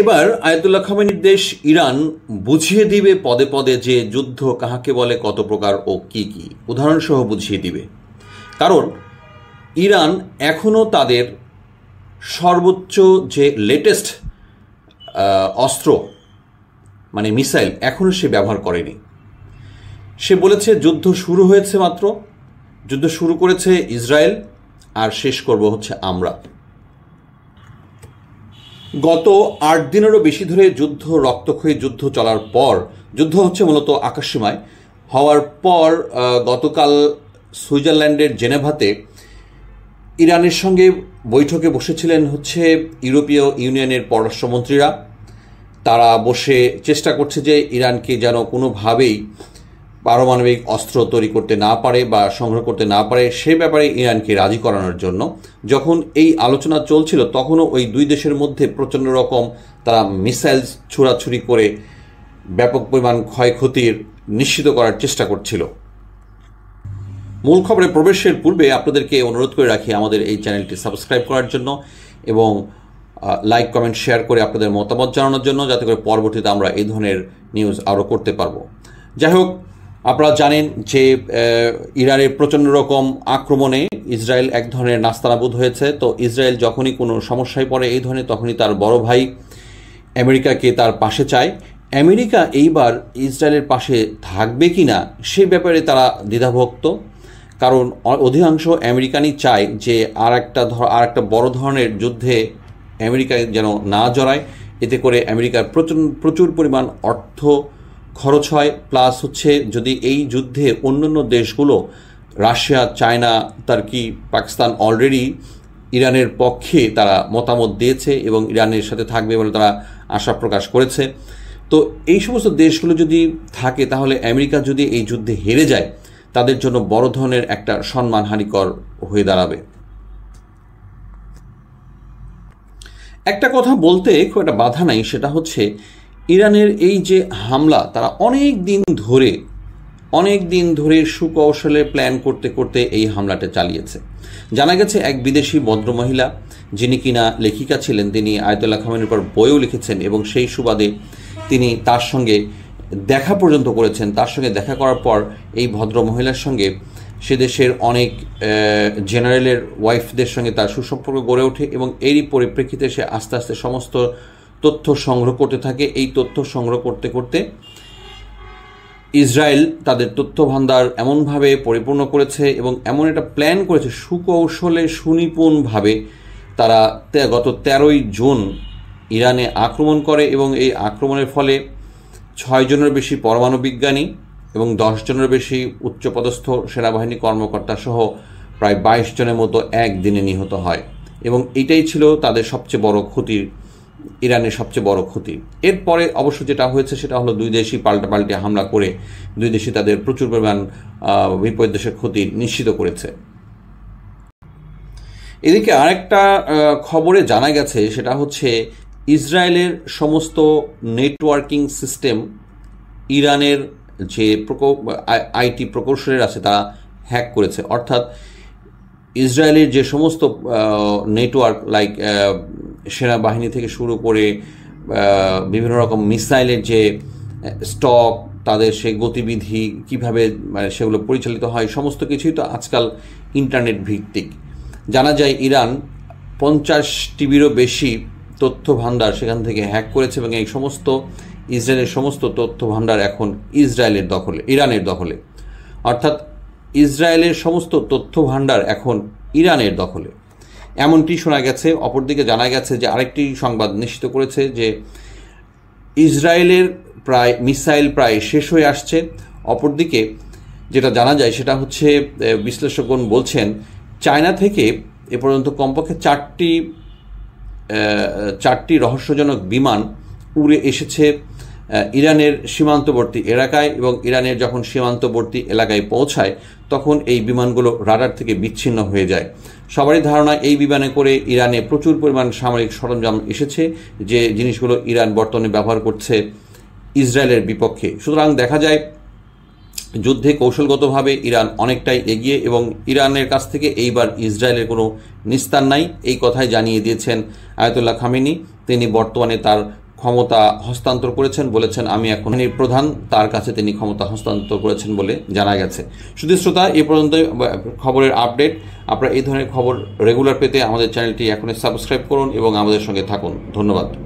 এবার আয়াতুল্লাহ খামেনির দেশ ইরান বুঝিয়ে দিবে পদে পদে যে যুদ্ধ কাহাকে বলে, কত প্রকার ও কি কি, উদাহরণসহ বুঝিয়ে দিবে। কারণ ইরান এখনও তাদের সর্বোচ্চ যে লেটেস্ট অস্ত্র মানে মিসাইল এখনও সে ব্যবহার করেনি। সে বলেছে যুদ্ধ শুরু হয়েছে মাত্র, যুদ্ধ শুরু করেছে ইসরায়েল, আর শেষ করব হচ্ছে আমরা। গত 8 দিনেরও বেশি ধরে যুদ্ধ, রক্তক্ষয়ী যুদ্ধ চলার পর, যুদ্ধ হচ্ছে মূলত আকাশসীমায় হওয়ার পর গতকাল সুইজারল্যান্ডের জেনেভাতে ইরানের সঙ্গে বৈঠকে বসেছিলেন হচ্ছে ইউরোপীয় ইউনিয়নের পররাষ্ট্রমন্ত্রীরা। তারা বসে চেষ্টা করছে যে ইরানকে যেন কোনোভাবেই পারমাণবিক অস্ত্র তৈরি করতে না পারে বা সংগ্রহ করতে না পারে, সে ব্যাপারে ইরানকে রাজি করানোর জন্য। যখন এই আলোচনা চলছিল তখনও ওই দুই দেশের মধ্যে প্রচণ্ড রকম তারা মিসাইল ছুড়াছুড়ি করে ব্যাপক পরিমাণ ক্ষয়ক্ষতির নিশ্চিত করার চেষ্টা করছিল। মূল খবরে প্রবেশের পূর্বে আপনাদেরকে অনুরোধ করে রাখি আমাদের এই চ্যানেলটি সাবস্ক্রাইব করার জন্য এবং লাইক, কমেন্ট, শেয়ার করে আপনাদের মতামত জানানোর জন্য, যাতে করে পরবর্তীতে আমরা এই ধরনের নিউজ আরও করতে পারবো। যাই হোক, আপনারা জানেন যে ইরানের প্রচণ্ড রকম আক্রমণে ইসরায়েল এক ধরনের নাস্তানাবুদ হয়েছে। তো ইসরায়েল যখনই কোনো সমস্যায় পড়ে এই ধরনের, তখনই তার বড় ভাই আমেরিকাকে তার পাশে চায়। আমেরিকা এইবার ইসরায়েলের পাশে থাকবে কি না সে ব্যাপারে তারা দ্বিধাভক্ত। কারণ অধিকাংশ আমেরিকানই চায় যে আর একটা বড় ধরনের যুদ্ধে আমেরিকা যেন না জড়ায়। এতে করে আমেরিকার প্রচুর পরিমাণ অর্থ খরচ হয়। প্লাস হচ্ছে যদি এই যুদ্ধে অন্যান্য দেশগুলো, রাশিয়া, চায়না, তুর্কি, পাকিস্তান অলরেডি ইরানের পক্ষে তারা মতামত দিয়েছে এবং ইরানের সাথে থাকবে বলে তারা আশা প্রকাশ করেছে। তো এই সমস্ত দেশগুলো যদি থাকে তাহলে আমেরিকা যদি এই যুদ্ধে হেরে যায় তাদের জন্য বড় ধরনের একটা সম্মানহানিকর হয়ে দাঁড়াবে। একটা কথা বলতে খুব একটা বাধা নাই, সেটা হচ্ছে ইরানের এই যে হামলা, তারা অনেক দিন ধরে সুকৌশলে প্ল্যান করতে করতে এই হামলাটা চালিয়েছে। জানা গেছে এক বিদেশি ভদ্রমহিলা, যিনি কিনা লেখিকা ছিলেন, তিনি আয়াতুল্লাহ খামেনির উপর বইও লিখেছেন এবং সেই সুবাদে তিনি তার সঙ্গে দেখা পর্যন্ত করেছেন। তার সঙ্গে দেখা করার পর এই ভদ্রমহিলার সঙ্গে সে দেশের অনেক জেনারেলের ওয়াইফদের সঙ্গে তার সুসম্পর্ক গড়ে ওঠে এবং এরই পরিপ্রেক্ষিতে সে আস্তে আস্তে সমস্ত তথ্য সংগ্রহ করতে থাকে। এই তথ্য সংগ্রহ করতে করতে ইসরায়েল তাদের তথ্য ভান্ডার এমনভাবে পরিপূর্ণ করেছে এবং এমন একটা প্ল্যান করেছে, সুকৌশলে সুনিপুণভাবে তারা গত 13ই জুন ইরানে আক্রমণ করে এবং এই আক্রমণের ফলে 6 জনের বেশি পরমাণু বিজ্ঞানী এবং 10 জনের বেশি উচ্চপদস্থ সেনাবাহিনী কর্মকর্তা সহ প্রায় 22 জনের মতো একদিনে নিহত হয় এবং এটাই ছিল তাদের সবচেয়ে বড় ক্ষতি, ইরানের সবচেয়ে বড় ক্ষতি। এরপরে অবশ্য যেটা হয়েছে সেটা হলো দুই দেশই পাল্টাপাল্টি হামলা করে দুই দেশই তাদের প্রচুর পরিমাণ বিপর্যয়ের ক্ষতি নিশ্চিত করেছে। এদিকে আরেকটা খবরে জানা গেছে, সেটা হচ্ছে ইসরায়েলের সমস্ত নেটওয়ার্কিং সিস্টেম ইরানের যে আইটি প্রকৌশলীরা আছে তারা হ্যাক করেছে। অর্থাৎ ইসরায়েলের যে সমস্ত নেটওয়ার্ক, লাইক সেনাবাহিনী থেকে শুরু করে বিভিন্ন রকম মিসাইলের যে স্টক, তাদের সেই গতিবিধি কীভাবে সেগুলো পরিচালিত হয়, সমস্ত কিছুই তো আজকাল ইন্টারনেট ভিত্তিক। জানা যায় ইরান 50টিরও বেশি তথ্য ভাণ্ডার সেখান থেকে হ্যাক করেছে এবং এই সমস্ত ইসরায়েলের সমস্ত তথ্য ভাণ্ডার এখন ইরানের দখলে। অর্থাৎ ইসরায়েলের সমস্ত তথ্য ভাণ্ডার এখন ইরানের দখলে, এমনটি শোনা গেছে। অপরদিকে জানা গেছে যে আরেকটি সংবাদ নিশ্চিত করেছে যে ইসরায়েলের মিসাইল প্রায় শেষ হয়ে আসছে। অপরদিকে যেটা জানা যায় সেটা হচ্ছে বিশ্লেষকগণ বলছেন চায়না থেকে এ পর্যন্ত কমপক্ষে 4টি রহস্যজনক বিমান উড়ে এসেছে ইরানের সীমান্তবর্তী এলাকায় এবং ইরানের যখন সীমান্তবর্তী এলাকায় পৌঁছায় তখন এই বিমানগুলো রাডার থেকে বিচ্ছিন্ন হয়ে যায়। সবারই ধারণা এই বিমানে করে ইরানে প্রচুর পরিমাণ সামরিক সরঞ্জাম এসেছে, যে জিনিসগুলো ইরান বর্তমানে ব্যবহার করছে ইসরায়েলের বিপক্ষে। সুতরাং দেখা যায় যুদ্ধে কৌশলগতভাবে ইরান অনেকটাই এগিয়ে এবং ইরানের কাছ থেকে এইবার ইসরায়েলের কোনো নিস্তার নাই, এই কথাই জানিয়ে দিয়েছেন আয়াতুল্লাহ খামেনি। তিনি বর্তমানে তার ক্ষমতা হস্তান্তর করেছেন, বলেছেন আমি এখন প্রধান, তার কাছে তিনি ক্ষমতা হস্তান্তর করেছেন বলে জানা গেছে। শুধু শ্রোতা, এই পর্যন্ত খবরের আপডেট। আপনারা এই ধরনের খবর রেগুলার পেতে আমাদের চ্যানেলটি এখনই সাবস্ক্রাইব করুন এবং আমাদের সঙ্গে থাকুন। ধন্যবাদ।